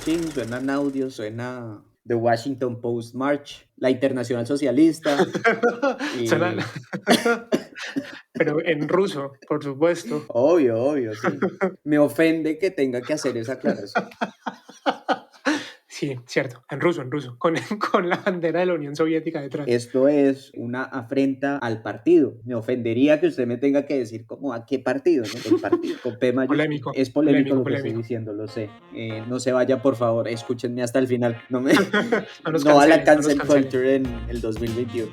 chin, suenan audios, suena The Washington Post March, la Internacional Socialista Suena- y Pero en ruso, por supuesto. obvio, sí. Me ofende que tenga que hacer esa aclaración. Sí, cierto, en ruso, con, con la bandera de la Unión Soviética detrás. Esto es una afrenta al partido. Me ofendería que usted me tenga que decir como a qué partido, ¿no? El partido con P mayúscula. Polémico, Es polémico polémico, lo que estoy polémico. diciendo, lo sé. No se vaya, por favor, escúchenme hasta el final. No nos No a la cancelen, no nos cancel cancelen. culture en el 2021.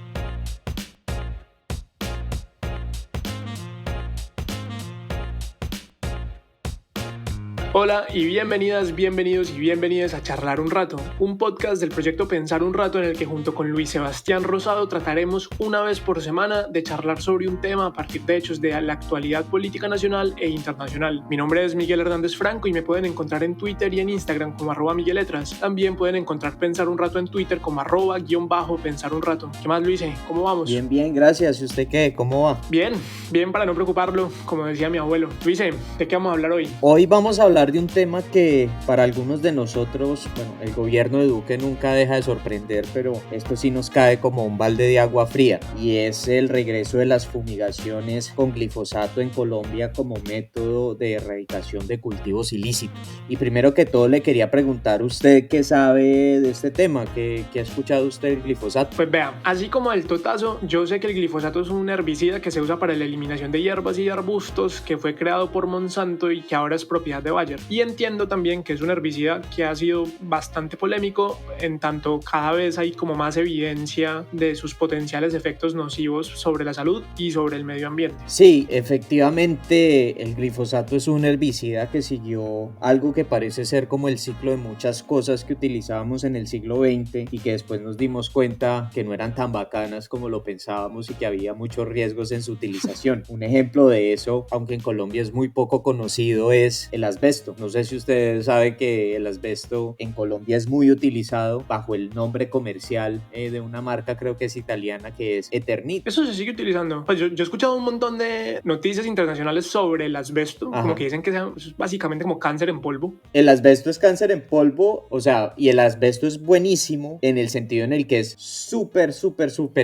Hola y bienvenidas, bienvenidos y bienvenidas a Charlar un Rato, un podcast del proyecto Pensar un Rato en el que junto con Luis Sebastián Rosado trataremos una vez por semana de charlar sobre un tema a partir de hechos de la actualidad política nacional e internacional. Mi nombre es Miguel Hernández Franco y me pueden encontrar en Twitter y en Instagram como @migueletras. También pueden encontrar Pensar un Rato en Twitter como @_Pensar un Rato. ¿Qué más, Luis? ¿Cómo vamos? Bien, gracias. ¿Y usted qué? ¿Cómo va? Bien, bien para no preocuparlo, como decía mi abuelo. Luis, ¿de qué vamos a hablar hoy? Hoy vamos a hablar de un tema que para algunos de nosotros, bueno, el gobierno de Duque nunca deja de sorprender, pero esto sí nos cae como un balde de agua fría, y es el regreso de las fumigaciones con glifosato en Colombia como método de erradicación de cultivos ilícitos. Y primero que todo le quería preguntar, ¿usted qué sabe de este tema? ¿Qué ha escuchado usted del glifosato? Pues vea, así como el totazo, yo sé que el glifosato es un herbicida que se usa para la eliminación de hierbas y arbustos, que fue creado por Monsanto y que ahora es propiedad de Bayer. Y entiendo también que es un herbicida que ha sido bastante polémico, en tanto cada vez hay como más evidencia de sus potenciales efectos nocivos sobre la salud y sobre el medio ambiente. Sí, efectivamente el glifosato es un herbicida que siguió algo que parece ser como el ciclo de muchas cosas que utilizábamos en el siglo XX y que después nos dimos cuenta que no eran tan bacanas como lo pensábamos y que había muchos riesgos en su utilización. Un ejemplo de eso, aunque en Colombia es muy poco conocido, es el asbesto. No sé si ustedes saben que el asbesto en Colombia es muy utilizado bajo el nombre comercial de una marca, creo que es italiana, que es Eternit. Eso se sigue utilizando. Pues yo he escuchado un montón de noticias internacionales sobre el asbesto, como que dicen que es básicamente como cáncer en polvo. El asbesto es cáncer en polvo, o sea, y el asbesto es buenísimo en el sentido en el que es súper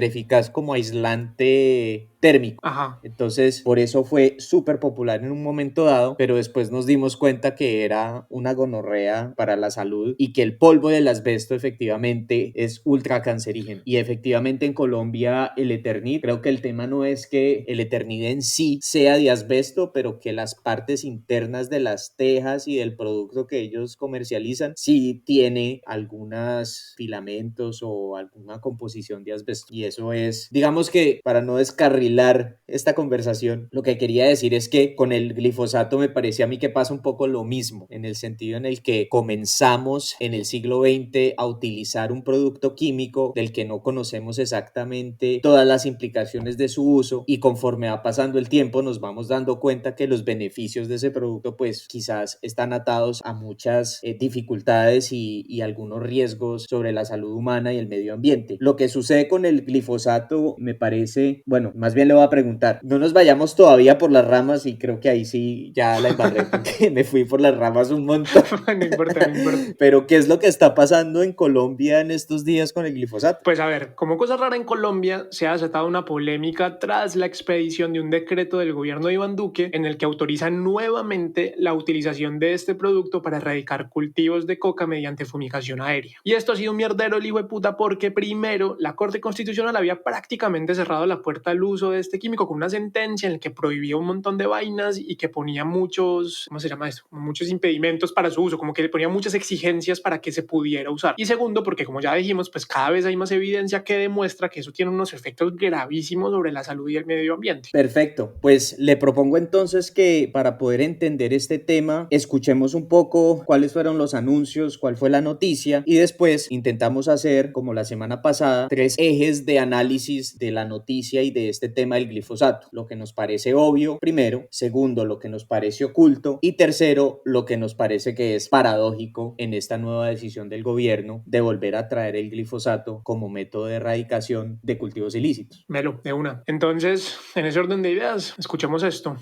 eficaz como aislante térmico. Ajá. Entonces, por eso fue súper popular en un momento dado, pero después nos dimos cuenta que era una gonorrea para la salud y que el polvo del asbesto efectivamente es ultra cancerígeno. Y efectivamente en Colombia el Eternit, creo que el tema no es que el Eternit en sí sea de asbesto, pero que las partes internas de las tejas y del producto que ellos comercializan sí tiene algunos filamentos o alguna composición de asbesto. Y eso es, digamos que para no descarrilar esta conversación, lo que quería decir es que con el glifosato me parece a mí que pasa un poco lo mismo, en el sentido en el que comenzamos en el siglo XX a utilizar un producto químico del que no conocemos exactamente todas las implicaciones de su uso, y conforme va pasando el tiempo nos vamos dando cuenta que los beneficios de ese producto pues quizás están atados a muchas dificultades y algunos riesgos sobre la salud humana y el medio ambiente. Lo que sucede con el glifosato me parece, bueno, más bien le voy a preguntar, no nos vayamos todavía por las ramas, y creo que ahí sí ya la embarré porque me fui por las ramas un montón. No importa, no importa. Pero ¿qué es lo que está pasando en Colombia en estos días con el glifosato? Pues a ver, como cosa rara en Colombia, se ha desatado una polémica tras la expedición de un decreto del gobierno de Iván Duque en el que autoriza nuevamente la utilización de este producto para erradicar cultivos de coca mediante fumigación aérea. Y esto ha sido un mierdero el hijo de puta porque primero la Corte Constitucional había prácticamente cerrado la puerta al uso de este químico con una sentencia en la que prohibía un montón de vainas y que ponía muchos, ¿cómo se llama esto? Muchos impedimentos para su uso, como que le ponía muchas exigencias para que se pudiera usar. Y segundo, porque como ya dijimos, pues cada vez hay más evidencia que demuestra que eso tiene unos efectos gravísimos sobre la salud y el medio ambiente. Perfecto, pues le propongo entonces que para poder entender este tema, escuchemos un poco cuáles fueron los anuncios, cuál fue la noticia, y después intentamos hacer, como la semana pasada, 3 ejes de análisis de la noticia y de este tema del glifosato, lo que nos parece obvio primero, segundo, lo que nos parece oculto y tercero, lo que nos parece que es paradójico en esta nueva decisión del gobierno de volver a traer el glifosato como método de erradicación de cultivos ilícitos. Melo, de una. Entonces, en ese orden de ideas, escuchemos esto.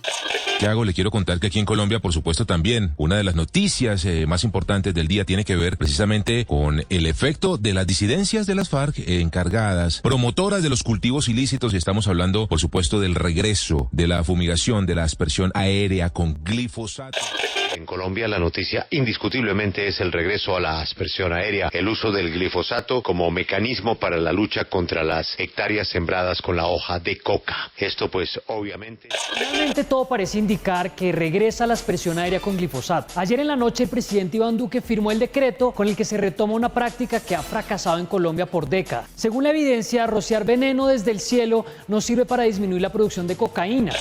¿Qué hago? Le quiero contar que aquí en Colombia, por supuesto, también una de las noticias más importantes del día tiene que ver precisamente con el efecto de las disidencias de las FARC encargadas, promotoras de los cultivos ilícitos, y estamos hablando, por supuesto, del regreso de la fumigación, de la aspersión aérea con glifosato. En Colombia la noticia indiscutiblemente es el regreso a la aspersión aérea, el uso del glifosato como mecanismo para la lucha contra las hectáreas sembradas con la hoja de coca. Esto pues obviamente... Realmente todo parece indicar que regresa la aspersión aérea con glifosato. Ayer en la noche el presidente Iván Duque firmó el decreto con el que se retoma una práctica que ha fracasado en Colombia por décadas. Según la evidencia, rociar veneno desde el cielo no sirve para disminuir la producción de cocaína.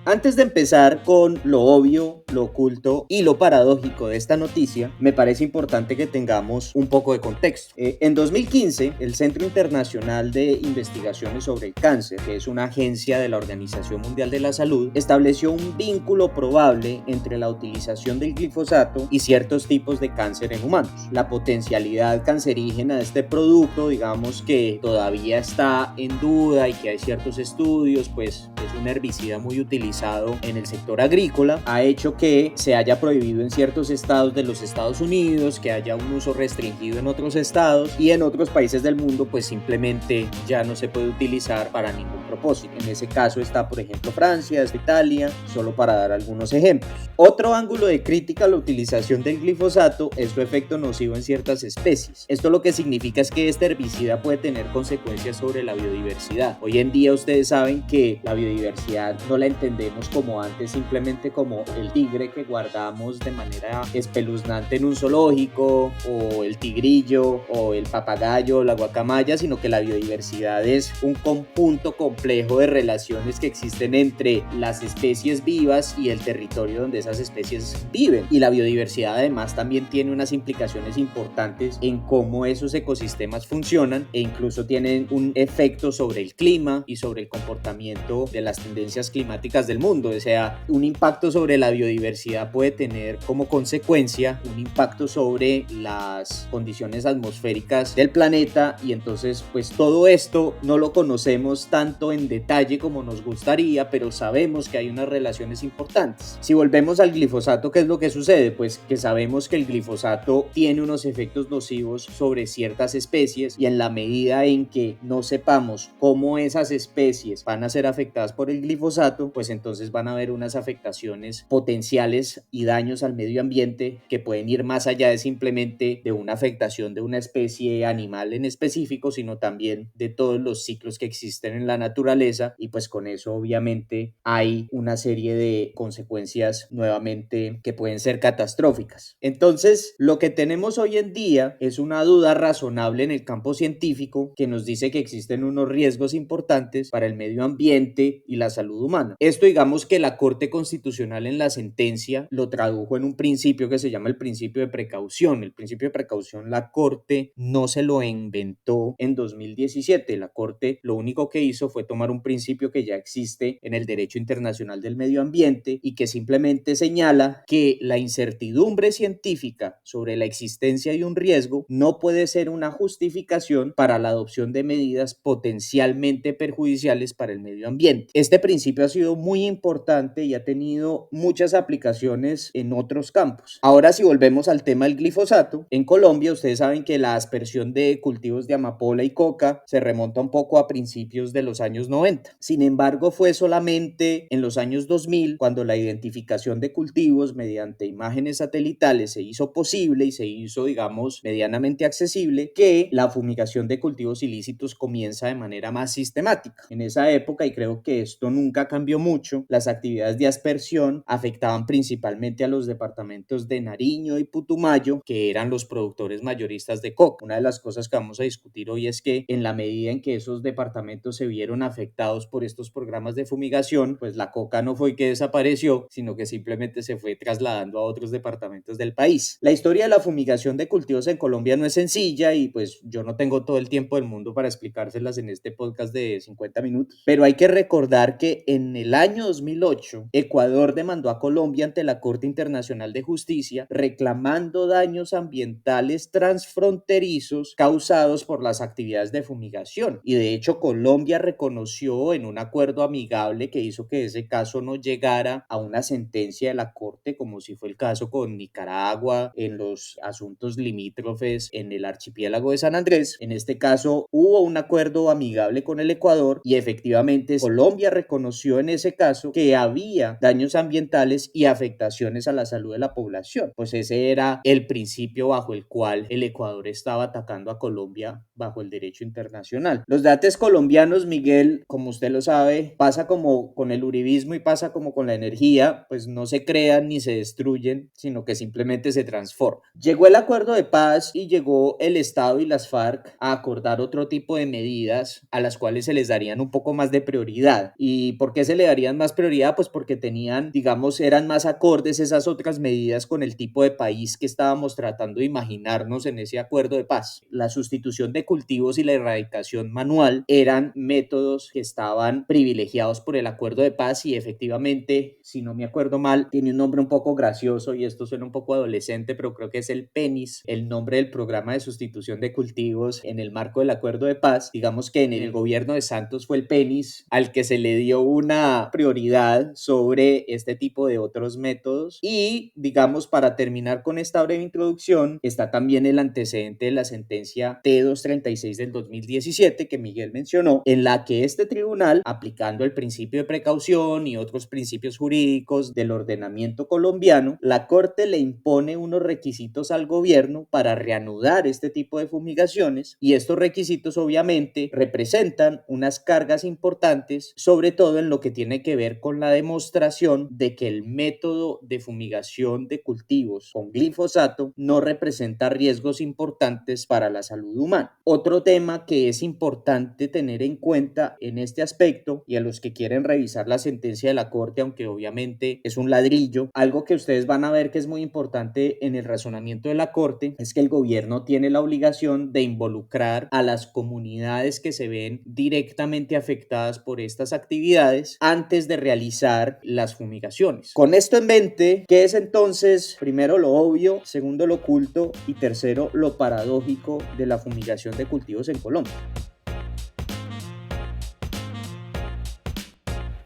Antes de empezar con lo obvio, lo oculto y lo paradójico de esta noticia, me parece importante que tengamos un poco de contexto. En 2015, el Centro Internacional de Investigaciones sobre el Cáncer, que es una agencia de la Organización Mundial de la Salud, estableció un vínculo probable entre la utilización del glifosato y ciertos tipos de cáncer en humanos. La potencialidad cancerígena de este producto, digamos que todavía está en duda y que hay ciertos estudios, pues es un herbicida muy utilizado en el sector agrícola, ha hecho que se haya prohibido en ciertos estados de los Estados Unidos, que haya un uso restringido en otros estados y en otros países del mundo pues simplemente ya no se puede utilizar para ningún propósito. En ese caso está por ejemplo Francia, está Italia, solo para dar algunos ejemplos. Otro ángulo de crítica a la utilización del glifosato es su efecto nocivo en ciertas especies. Esto lo que significa es que este herbicida puede tener consecuencias sobre la biodiversidad. Hoy en día ustedes saben que la biodiversidad no la entendemos como antes, simplemente como el tigre que guardamos de manera espeluznante en un zoológico, o el tigrillo, o el papagayo, o la guacamaya, sino que la biodiversidad es un conjunto complejo de relaciones que existen entre las especies vivas y el territorio donde esas especies viven. Y la biodiversidad además también tiene unas implicaciones importantes en cómo esos ecosistemas funcionan e incluso tienen un efecto sobre el clima y sobre el comportamiento de las tendencias climáticas del mundo. O sea, un impacto sobre la biodiversidad puede tener como consecuencia un impacto sobre las condiciones atmosféricas del planeta, y entonces pues todo esto no lo conocemos tanto en detalle como nos gustaría, pero sabemos que hay unas relaciones importantes. Si volvemos al glifosato, ¿qué es lo que sucede? Pues que sabemos que el glifosato tiene unos efectos nocivos sobre ciertas especies, y en la medida en que no sepamos cómo esas especies van a ser afectadas por el glifosato, pues entonces van a haber unas afectaciones potenciales y daños al medio ambiente que pueden ir más allá de simplemente de una afectación de una especie animal en específico, sino también de todos los ciclos que existen en la naturaleza, y pues con eso obviamente hay una serie de consecuencias nuevamente que pueden ser catastróficas. Entonces, lo que tenemos hoy en día es una duda razonable en el campo científico que nos dice que existen unos riesgos importantes para el medio ambiente y la salud humana. Esto, digamos que la Corte Constitucional en la sentencia lo tradujo en un principio que se llama el principio de precaución. El principio de precaución la Corte no se lo inventó en 2017. La Corte lo único que hizo fue tomar un principio que ya existe en el derecho internacional del medio ambiente y que simplemente señala que la incertidumbre científica sobre la existencia de un riesgo no puede ser una justificación para la adopción de medidas potencialmente perjudiciales para el medio ambiente. Este principio ha sido muy importante y ha tenido muchas aplicaciones en otros campos. Ahora, si volvemos al tema del glifosato, en Colombia ustedes saben que la aspersión de cultivos de amapola y coca se remonta un poco a principios de los años 90. Sin embargo, fue solamente en los años 2000 cuando la identificación de cultivos mediante imágenes satelitales se hizo posible y se hizo, digamos, medianamente accesible, que la fumigación de cultivos ilícitos comienza de manera más sistemática. En esa época, y creo que esto nunca cambió mucho, las actividades de aspersión afectaban principalmente a los departamentos de Nariño y Putumayo, que eran los productores mayoristas de coca. Una de las cosas que vamos a discutir hoy es que en la medida en que esos departamentos se vieron afectados por estos programas de fumigación, pues la coca no fue que desapareció, sino que simplemente se fue trasladando a otros departamentos del país. La historia de la fumigación de cultivos en Colombia no es sencilla y pues yo no tengo todo el tiempo del mundo para explicárselas en este podcast de 50 minutos, pero hay que recordar que en el año 2008 Ecuador demandó a Colombia ante la Corte Internacional de Justicia reclamando daños ambientales transfronterizos causados por las actividades de fumigación, y de hecho Colombia reconoció en un acuerdo amigable que hizo que ese caso no llegara a una sentencia de la Corte, como si fue el caso con Nicaragua en los asuntos limítrofes en el archipiélago de San Andrés. En este caso hubo un acuerdo amigable con el Ecuador y efectivamente Colombia reconoció en ese caso que había daños ambientales y afectaciones a la salud de la población. Pues ese era el principio bajo el cual el Ecuador estaba atacando a Colombia bajo el derecho internacional. Los datos colombianos, Miguel, como usted lo sabe, pasa como con el uribismo y pasa como con la energía, pues no se crean ni se destruyen, sino que simplemente se transforman. Llegó el acuerdo de paz y llegó el Estado y las FARC a acordar otro tipo de medidas a las cuales se les darían un poco más de prioridad. ¿Y por qué se le darían más prioridad? Pues porque tenían, digamos, eran más acordes esas otras medidas con el tipo de país que estábamos tratando de imaginarnos en ese acuerdo de paz. La sustitución de cultivos y la erradicación manual eran métodos que estaban privilegiados por el acuerdo de paz y efectivamente, si no me acuerdo mal, tiene un nombre un poco gracioso y esto suena un poco adolescente, pero creo que es el PENIS, el nombre del programa de sustitución de cultivos en el marco del acuerdo de paz. Digamos que en el gobierno de Santos fue el PENIS al que se le dio una prioridad sobre este tipo de otros métodos. Y digamos, para terminar con esta breve introducción, está también el antecedente de la sentencia T236 del 2017 que Miguel mencionó, en la que este tribunal, aplicando el principio de precaución y otros principios jurídicos del ordenamiento colombiano, la Corte le impone unos requisitos al gobierno para reanudar este tipo de fumigaciones, y estos requisitos obviamente representan unas cargas importantes, sobre todo en lo que tiene que ver con la demostración de que el método de fumigación de cultivos con glifosato no representa riesgos importantes para la salud humana. Otro tema que es importante tener en cuenta en este aspecto, y a los que quieren revisar la sentencia de la Corte, aunque obviamente es un ladrillo, algo que ustedes van a ver que es muy importante en el razonamiento de la Corte es que el gobierno tiene la obligación de involucrar a las comunidades que se ven directamente afectadas por estas actividades antes de realizar las fumigaciones. Con esto en mente, ¿qué es entonces, primero, lo obvio, segundo, lo oculto y tercero, lo paradójico de la fumigación de cultivos en Colombia?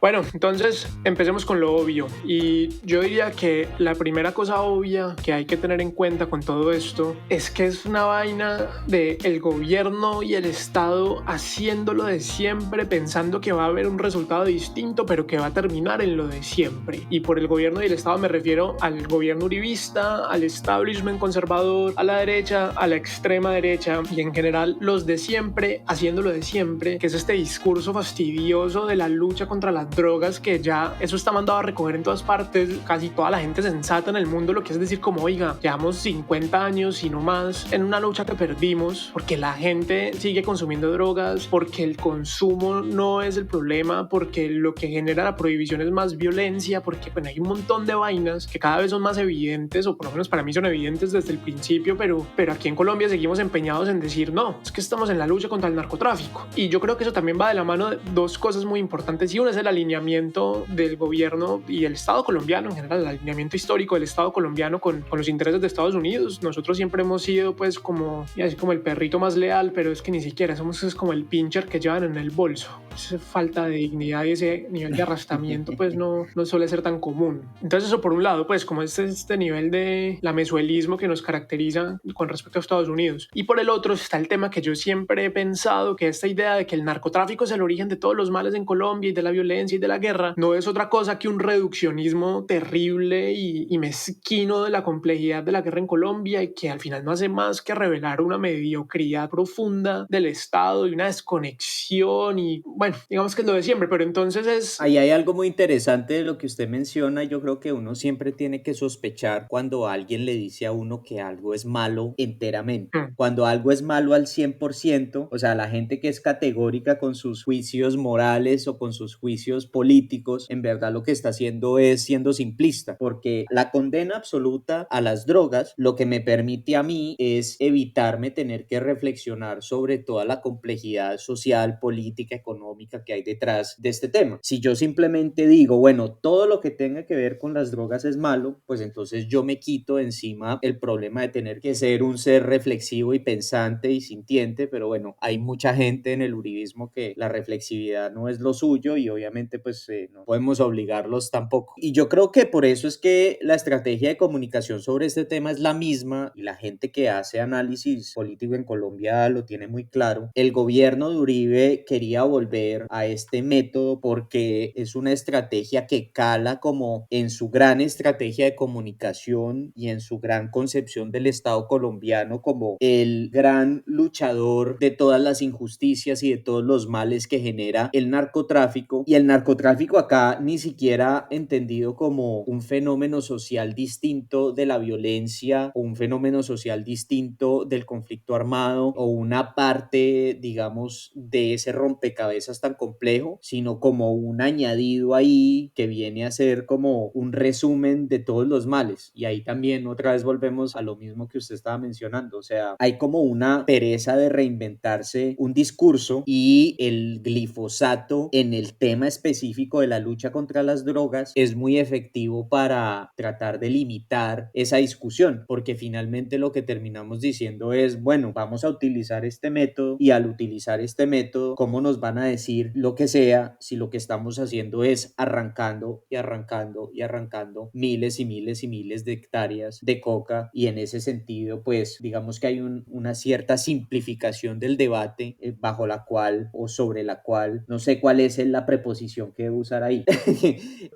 Bueno, entonces empecemos con lo obvio, y yo diría que la primera cosa obvia que hay que tener en cuenta con todo esto es que es una vaina de el gobierno y el Estado haciéndolo de siempre, pensando que va a haber un resultado distinto, pero que va a terminar en lo de siempre. Y por el gobierno y el Estado me refiero al gobierno uribista, al establishment conservador, a la derecha, a la extrema derecha y en general los de siempre haciéndolo de siempre, que es este discurso fastidioso de la lucha contra las drogas, que ya eso está mandado a recoger en todas partes. Casi toda la gente sensata en el mundo lo que es decir como, oiga, llevamos 50 años y no más en una lucha que perdimos porque la gente sigue consumiendo drogas, porque el consumo no es el problema, porque lo que genera la prohibición es más violencia, porque bueno, hay un montón de vainas que cada vez son más evidentes, o por lo menos para mí son evidentes desde el principio, pero aquí en Colombia seguimos empeñados en decir no, es que estamos en la lucha contra el narcotráfico. Y yo creo que eso también va de la mano de dos cosas muy importantes, y una es el alineamiento del gobierno y el Estado colombiano en general, el alineamiento histórico del Estado colombiano con los intereses de Estados Unidos. Nosotros siempre hemos sido pues como, así como el perrito más leal, pero es que ni siquiera somos, es como el pincher que llevan en el bolso. Esa falta de dignidad y ese nivel de arrastramiento pues no suele ser tan común. Entonces eso por un lado, pues como este nivel de lamezuelismo que nos caracteriza con respecto a Estados Unidos. Y por el otro está el tema que yo siempre he pensado, que esta idea de que el narcotráfico es el origen de todos los males en Colombia y de la violencia y de la guerra, no es otra cosa que un reduccionismo terrible y mezquino de la complejidad de la guerra en Colombia, y que al final no hace más que revelar una mediocridad profunda del Estado y una desconexión y bueno, bueno, digamos que es lo de siempre, pero entonces es... Ahí hay algo muy interesante de lo que usted menciona. Yo creo que uno siempre tiene que sospechar cuando alguien le dice a uno que algo es malo enteramente. Cuando algo es malo al 100%, o sea, la gente que es categórica con sus juicios morales o con sus juicios políticos, en verdad lo que está haciendo es siendo simplista, porque la condena absoluta a las drogas lo que me permite a mí es evitarme tener que reflexionar sobre toda la complejidad social, política, económica que hay detrás de este tema. Si yo simplemente digo, bueno, todo lo que tenga que ver con las drogas es malo, pues entonces yo me quito encima el problema de tener que ser un ser reflexivo y pensante y sintiente, pero bueno, hay mucha gente en el uribismo que la reflexividad no es lo suyo y obviamente pues no podemos obligarlos tampoco. Y yo creo que por eso es que la estrategia de comunicación sobre este tema es la misma y la gente que hace análisis político en Colombia lo tiene muy claro. El gobierno de Uribe quería volver a este método porque es una estrategia que cala como en su gran estrategia de comunicación y en su gran concepción del Estado colombiano como el gran luchador de todas las injusticias y de todos los males que genera el narcotráfico. Y el narcotráfico acá ni siquiera entendido como un fenómeno social distinto de la violencia o un fenómeno social distinto del conflicto armado o una parte, digamos, de ese rompecabezas tan complejo, sino como un añadido ahí que viene a ser como un resumen de todos los males. Y ahí también otra vez volvemos a lo mismo que usted estaba mencionando, o sea, hay como una pereza de reinventarse un discurso y el glifosato en el tema específico de la lucha contra las drogas es muy efectivo para tratar de limitar esa discusión, porque finalmente lo que terminamos diciendo es, bueno, vamos a utilizar este método y al utilizar este método, ¿cómo nos van a decir lo que sea si lo que estamos haciendo es arrancando y arrancando y arrancando miles y miles y miles de hectáreas de coca? Y en ese sentido, pues digamos que hay una cierta simplificación del debate bajo la cual o sobre la cual, no sé cuál es la preposición que debo usar ahí,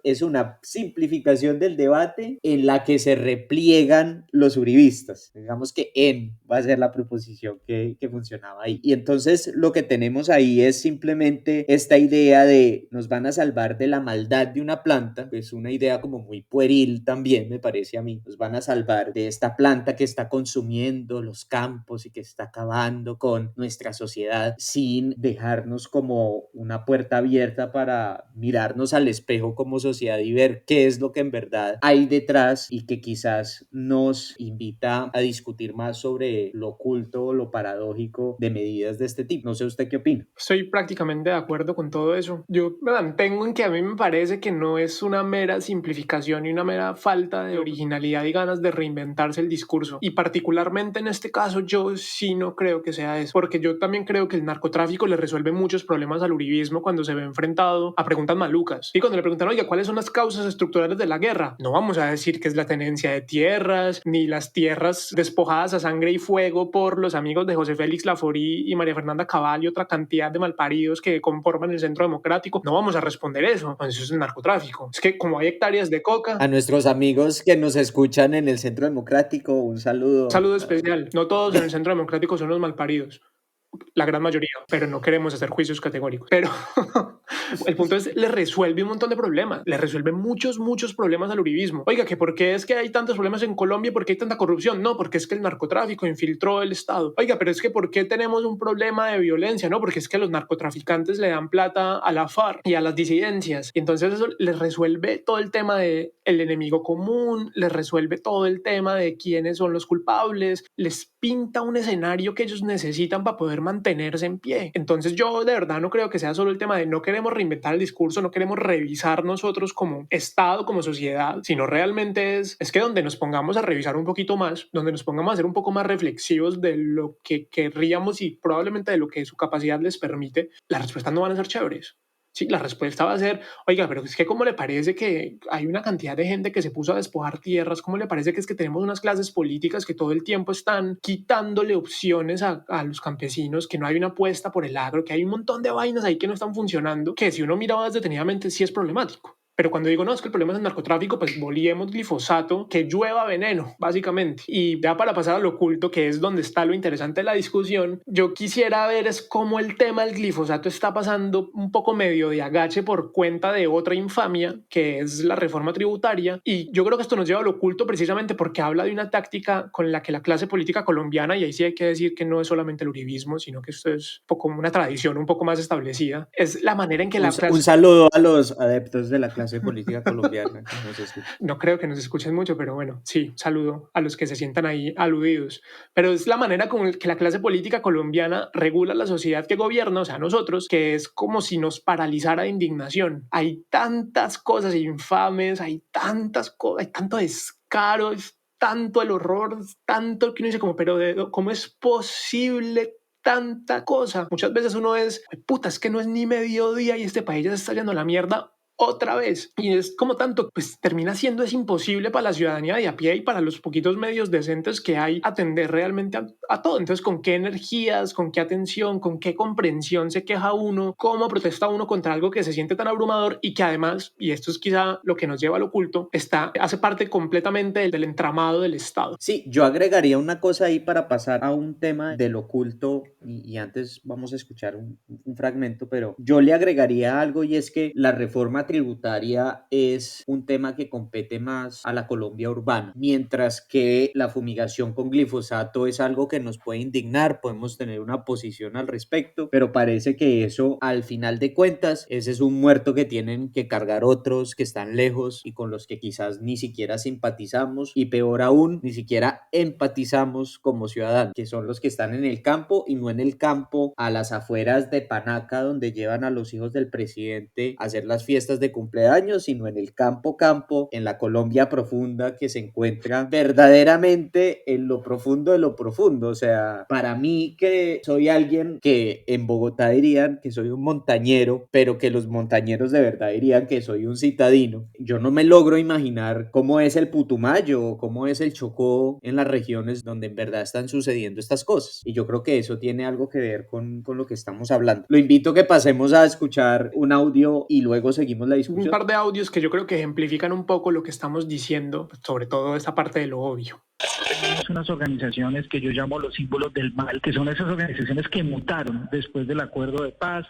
es una simplificación del debate en la que se repliegan los uribistas. Digamos que en va a ser la preposición que funcionaba ahí. Y entonces lo que tenemos ahí es simplemente esta idea de nos van a salvar de la maldad de una planta, que es una idea como muy pueril también me parece a mí, nos van a salvar de esta planta que está consumiendo los campos y que está acabando con nuestra sociedad sin dejarnos como una puerta abierta para mirarnos al espejo como sociedad y ver qué es lo que en verdad hay detrás y que quizás nos invita a discutir más sobre lo oculto o lo paradójico de medidas de este tipo. No sé usted qué opina. Estoy prácticamente de acuerdo con todo eso. Yo me mantengo en que a mí me parece que no es una mera simplificación y una mera falta de originalidad y ganas de reinventarse el discurso. Y particularmente en este caso yo sí no creo que sea eso, porque yo también creo que el narcotráfico le resuelve muchos problemas al uribismo cuando se ve enfrentado a preguntas malucas. Y cuando le preguntan, oiga, ¿cuáles son las causas estructurales de la guerra? No vamos a decir que es la tenencia de tierras, ni las tierras despojadas a sangre y fuego por los amigos de José Félix Laforí y María Fernanda Cabal y otra cantidad de malparidos que conforman el Centro Democrático. No vamos a responder eso. Eso es el narcotráfico. Es que como hay hectáreas de coca... A nuestros amigos que nos escuchan en el Centro Democrático, un saludo. Saludo especial. No todos en el Centro Democrático son los malparidos. La gran mayoría, pero no queremos hacer juicios categóricos. Pero el punto es, le resuelve un montón de problemas, le resuelve muchos problemas al uribismo. Oiga, que por qué es que hay tantos problemas en Colombia y por qué hay tanta corrupción. No, porque es que el narcotráfico infiltró el Estado. Oiga, pero es que por qué tenemos un problema de violencia. No, porque es que los narcotraficantes le dan plata a la FARC y a las disidencias. Y entonces eso les resuelve todo el tema de el enemigo común, les resuelve todo el tema de quiénes son los culpables, les pinta un escenario que ellos necesitan para poder mantenerse en pie. Entonces yo de verdad no creo que sea solo el tema de no queremos reinventar el discurso, no queremos revisar nosotros como Estado, como sociedad, sino realmente es que donde nos pongamos a revisar un poquito más, donde nos pongamos a ser un poco más reflexivos de lo que querríamos y probablemente de lo que su capacidad les permite, las respuestas no van a ser chéveres. Sí, la respuesta va a ser, oiga, pero es que ¿cómo le parece que hay una cantidad de gente que se puso a despojar tierras? ¿Cómo le parece que es que tenemos unas clases políticas que todo el tiempo están quitándole opciones a los campesinos, que no hay una apuesta por el agro, que hay un montón de vainas ahí que no están funcionando, que si uno mira más detenidamente sí es problemático? Pero cuando digo, no, es que el problema es el narcotráfico, pues volvemos glifosato, que llueva veneno, básicamente. Y ya para pasar a lo oculto, que es donde está lo interesante de la discusión, yo quisiera ver es cómo el tema del glifosato está pasando un poco medio de agache por cuenta de otra infamia, que es la reforma tributaria. Y yo creo que esto nos lleva a lo oculto precisamente porque habla de una táctica con la que la clase política colombiana, y ahí sí hay que decir que no es solamente el uribismo, sino que esto es un poco una tradición un poco más establecida, es la manera en que la clase... Un saludo a los adeptos de la clase política colombiana que nos escuchan. No creo que nos escuchen mucho, pero bueno, sí, saludo a los que se sientan ahí aludidos. Pero es la manera con que la clase política colombiana regula la sociedad que gobierna, o sea, nosotros, que es como si nos paralizara de indignación. Hay tantas cosas infames, hay tantas cosas, hay tanto descaro, es tanto el horror, tanto que uno dice como, pero ¿cómo es posible tanta cosa? Muchas veces uno es, puta, es que no es ni mediodía y este país ya se está yendo a la mierda otra vez. Y es como tanto, pues termina siendo es imposible para la ciudadanía de a pie y para los poquitos medios decentes que hay atender realmente a todo. Entonces, ¿con qué energías, con qué atención, con qué comprensión se queja uno? ¿Cómo protesta uno contra algo que se siente tan abrumador y que además, y esto es quizá lo que nos lleva al oculto, hace parte completamente del entramado del Estado? Sí, yo agregaría una cosa ahí para pasar a un tema del oculto y antes vamos a escuchar un fragmento, pero yo le agregaría algo y es que la reforma tributaria es un tema que compete más a la Colombia urbana, mientras que la fumigación con glifosato es algo que nos puede indignar, podemos tener una posición al respecto, pero parece que eso al final de cuentas, ese es un muerto que tienen que cargar otros que están lejos y con los que quizás ni siquiera simpatizamos y peor aún, ni siquiera empatizamos como ciudadanos, que son los que están en el campo y no en el campo a las afueras de Panaca donde llevan a los hijos del presidente a hacer las fiestas de cumpleaños, sino en el campo, en la Colombia profunda que se encuentra verdaderamente en lo profundo de lo profundo. O sea, para mí que soy alguien que en Bogotá dirían que soy un montañero, pero que los montañeros de verdad dirían que soy un citadino. Yo no me logro imaginar cómo es el Putumayo o cómo es el Chocó en las regiones donde en verdad están sucediendo estas cosas. Y yo creo que eso tiene algo que ver con lo que estamos hablando. Lo invito a que pasemos a escuchar un audio y luego seguimos la discusión. Un par de audios que yo creo que ejemplifican un poco lo que estamos diciendo, sobre todo esta parte de lo obvio. Tenemos unas organizaciones que yo llamo los símbolos del mal, que son esas organizaciones que mutaron después del acuerdo de paz.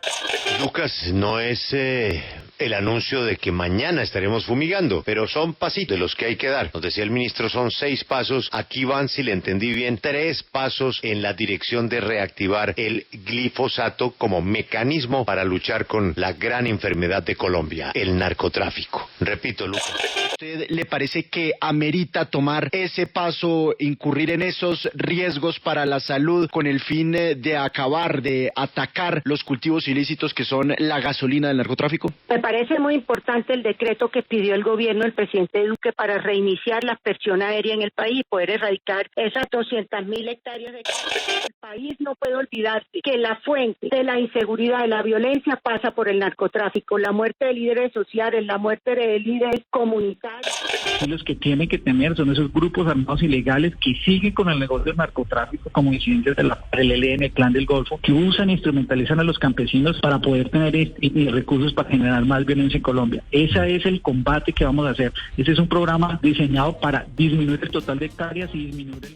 Lucas, no es el anuncio de que mañana estaremos fumigando, pero son pasitos de los que hay que dar. Nos decía el ministro, son 6 pasos. Aquí van, si le entendí bien, 3 pasos en la dirección de reactivar el glifosato como mecanismo para luchar con la gran enfermedad de Colombia, el narcotráfico. Repito, Lucas. ¿A usted le parece que amerita tomar ese paso, incurrir en esos riesgos para la salud con el fin de acabar, de atacar los cultivos ilícitos que son la gasolina del narcotráfico? Me parece muy importante el decreto que pidió el gobierno del presidente Duque para reiniciar la aspersión aérea en el país, poder erradicar esas 200.000 hectáreas de campo. El país no puede olvidarse que la fuente de la inseguridad, de la violencia pasa por el narcotráfico, la muerte de líderes sociales, la muerte de líderes comunitarios. Y los que tienen que temer son esos grupos armados ilegales que siguen con el negocio del narcotráfico, como incidentes del ELN, el Clan del Golfo, que usan e instrumentalizan a los campesinos para poder tener recursos para generar más violencia en Colombia. Ese es el combate que vamos a hacer. Ese es un programa diseñado para disminuir el total de hectáreas y disminuir el...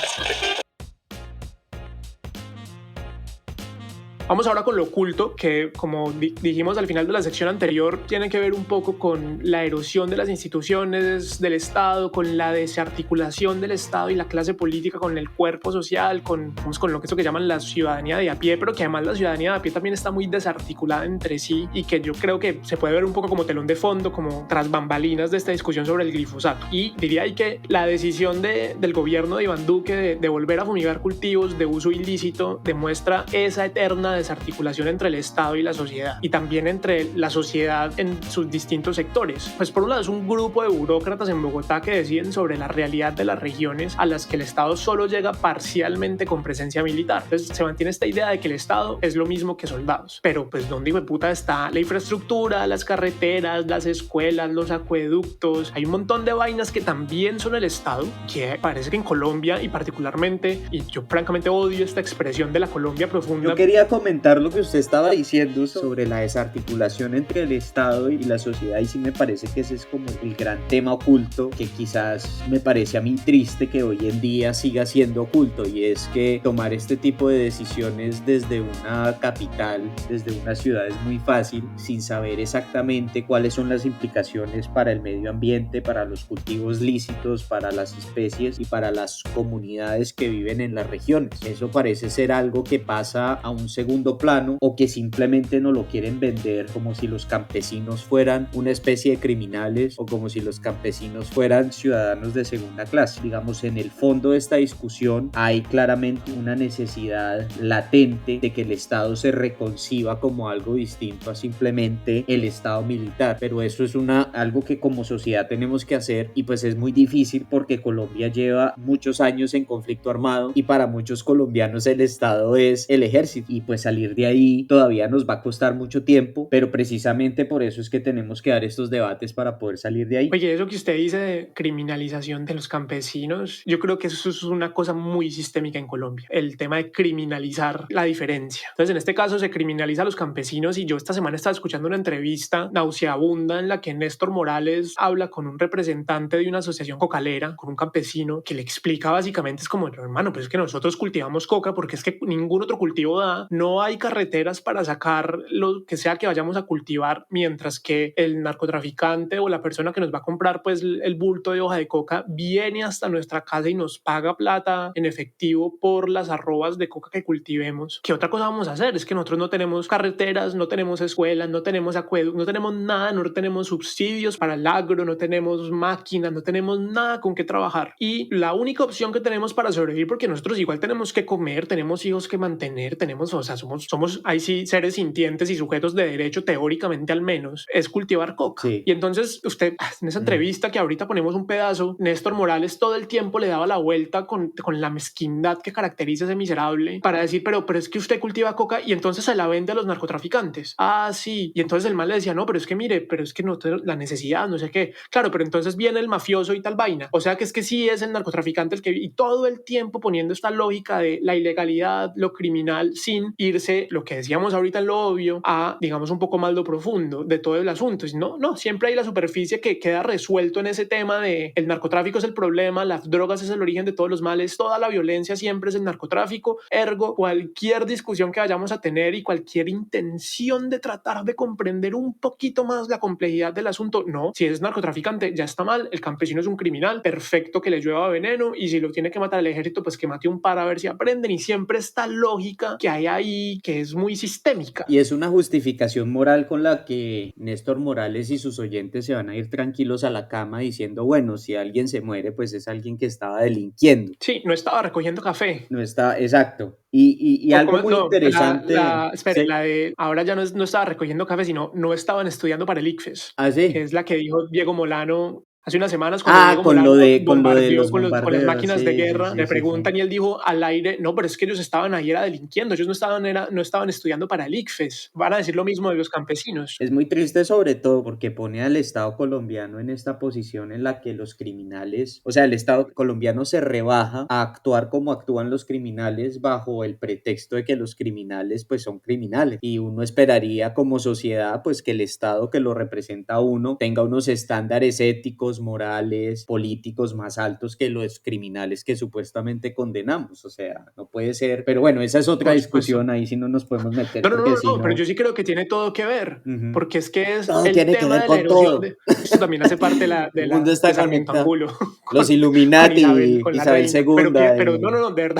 Vamos ahora con lo oculto, que como dijimos al final de la sección anterior, tiene que ver un poco con la erosión de las instituciones del Estado, con la desarticulación del Estado y la clase política con el cuerpo social, con lo que eso que llaman la ciudadanía de a pie, pero que además la ciudadanía de a pie también está muy desarticulada entre sí y que yo creo que se puede ver un poco como telón de fondo, como tras bambalinas de esta discusión sobre el glifosato. Y diría ahí que la decisión del gobierno de Iván Duque de volver a fumigar cultivos de uso ilícito demuestra esa eterna desarticulación entre el Estado y la sociedad, y también entre la sociedad en sus distintos sectores. Pues por un lado es un grupo de burócratas en Bogotá que deciden sobre la realidad de las regiones a las que el Estado solo llega parcialmente con presencia militar. Entonces se mantiene esta idea de que el Estado es lo mismo que soldados, pero pues ¿dónde hijo de puta está la infraestructura, las carreteras, las escuelas, los acueductos? Hay un montón de vainas que también son el Estado, que parece que en Colombia y particularmente, y yo francamente odio esta expresión de la Colombia profunda. Yo quería comentar comentar lo que usted estaba diciendo sobre la desarticulación entre el Estado y la sociedad, y sí me parece que ese es como el gran tema oculto que quizás me parece a mí triste que hoy en día siga siendo oculto, y es que tomar este tipo de decisiones desde una capital, desde una ciudad, es muy fácil sin saber exactamente cuáles son las implicaciones para el medio ambiente, para los cultivos lícitos, para las especies y para las comunidades que viven en las regiones. Eso parece ser algo que pasa a un segundo plano, o que simplemente no lo quieren vender como si los campesinos fueran una especie de criminales o como si los campesinos fueran ciudadanos de segunda clase. Digamos, en el fondo de esta discusión hay claramente una necesidad latente de que el Estado se reconciba como algo distinto a simplemente el Estado militar, pero eso es algo que como sociedad tenemos que hacer, y pues es muy difícil porque Colombia lleva muchos años en conflicto armado y para muchos colombianos el Estado es el ejército, y pues salir de ahí todavía nos va a costar mucho tiempo, pero precisamente por eso es que tenemos que dar estos debates para poder salir de ahí. Oye, eso que usted dice de criminalización de los campesinos, yo creo que eso es una cosa muy sistémica en Colombia, el tema de criminalizar la diferencia. Entonces, en este caso se criminaliza a los campesinos, y yo esta semana estaba escuchando una entrevista nauseabunda en la que Néstor Morales habla con un representante de una asociación cocalera, con un campesino, que le explica básicamente, es como, hermano, pues es que nosotros cultivamos coca porque es que ningún otro cultivo da, no hay carreteras para sacar lo que sea que vayamos a cultivar, mientras que el narcotraficante o la persona que nos va a comprar pues el bulto de hoja de coca viene hasta nuestra casa y nos paga plata en efectivo por las arrobas de coca que cultivemos. ¿Qué otra cosa vamos a hacer? Es que nosotros no tenemos carreteras, no tenemos escuelas, no tenemos acueductos, no tenemos nada, no tenemos subsidios para el agro, no tenemos máquinas, no tenemos nada con qué trabajar, y la única opción que tenemos para sobrevivir, porque nosotros igual tenemos que comer, tenemos hijos que mantener, tenemos, o sea, somos ahí sí seres sintientes y sujetos de derecho, teóricamente al menos, es cultivar coca. Sí. Y entonces usted, en esa entrevista que ahorita ponemos un pedazo, Néstor Morales todo el tiempo le daba la vuelta con la mezquindad que caracteriza a ese miserable para decir, pero es que usted cultiva coca y entonces se la vende a los narcotraficantes. Ah, sí. Y entonces el mal le decía, no, pero es que mire, pero es que no, la necesidad, no sé qué. Claro, pero entonces viene el mafioso y tal vaina. O sea que es que sí es el narcotraficante el que, y todo el tiempo poniendo esta lógica de la ilegalidad, lo criminal, sin irse, lo que decíamos ahorita en lo obvio, a, digamos, un poco más lo profundo de todo el asunto. No, siempre hay la superficie que queda resuelto en ese tema de el narcotráfico es el problema, las drogas es el origen de todos los males, toda la violencia siempre es el narcotráfico, ergo cualquier discusión que vayamos a tener y cualquier intención de tratar de comprender un poquito más la complejidad del asunto, no, si es narcotraficante ya está mal, el campesino es un criminal, perfecto que le llueva veneno, y si lo tiene que matar el ejército, pues que mate un par a ver si aprenden, y siempre esta lógica que hay ahí que es muy sistémica. Y es una justificación moral con la que Néstor Morales y sus oyentes se van a ir tranquilos a la cama diciendo, bueno, si alguien se muere, pues es alguien que estaba delinquiendo. Sí, no estaba recogiendo café. No está, exacto. Y algo muy interesante. Espere, ¿sí? la de ahora ya no estaba recogiendo café, sino no estaban estudiando para el ICFES. ¿Ah, sí? Que es la que dijo Diego Molano hace unas semanas cuando con lo de bombardeó los con las máquinas sí, de guerra. sí, Le sí, preguntan sí. y él dijo al aire, no, pero es que ellos estaban ahí era delinquiendo, ellos no estaban estudiando para el ICFES. Van a decir lo mismo de los campesinos. Es muy triste, sobre todo porque pone al Estado colombiano en esta posición en la que los criminales, o sea, el Estado colombiano se rebaja a actuar como actúan los criminales bajo el pretexto de que los criminales pues son criminales, y uno esperaría como sociedad pues que el Estado que lo representa a uno tenga unos estándares éticos, morales, políticos más altos que los criminales que supuestamente condenamos. O sea, no puede ser, pero bueno, esa es otra discusión, ahí sí no nos podemos meter. No, pero yo sí creo que tiene todo que ver, porque es que es todo el tiene tema que ver de la con erosión. todo. Esto también hace parte de El mundo está Sarmiento conectado. Angulo. Los Illuminati, con Isabel II. Pero no, de